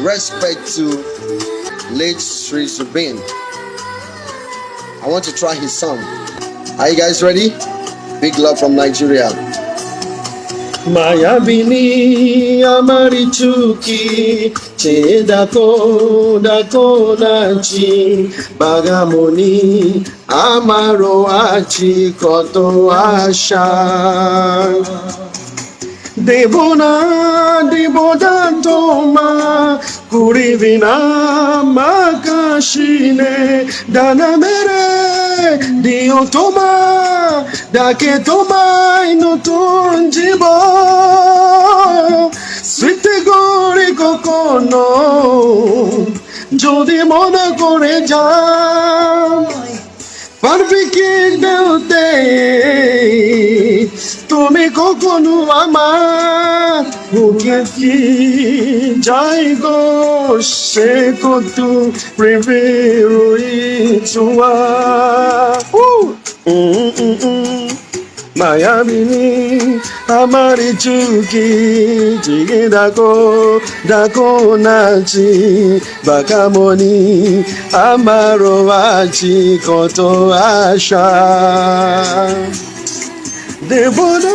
Respect to late Sri Zubin. I want to try his song. Are you guys ready? Big love from Nigeria. মায়াবিনী আমারি চুকি চেয়ে ডাকো ডাকো নাচি বাগামণি আমারও আছি কত আশা দেব না তোমা করিবি না মাকাশিনে ডানা মেরে দিও তোমা ডাকে তোমায় নতুন জীবন স্মৃতি গড়ি কখনো যদি মনে করে যা পারবি কি দেওতে তুমি কখনো আমার বুকে কি যাই গো সে কত প্রেমের ছোঁয়া মায়াবিনী আমার চুকি জিগে ডাকো ডাকো নাচি বাকামণি আমারও আছি কত আশা দেব না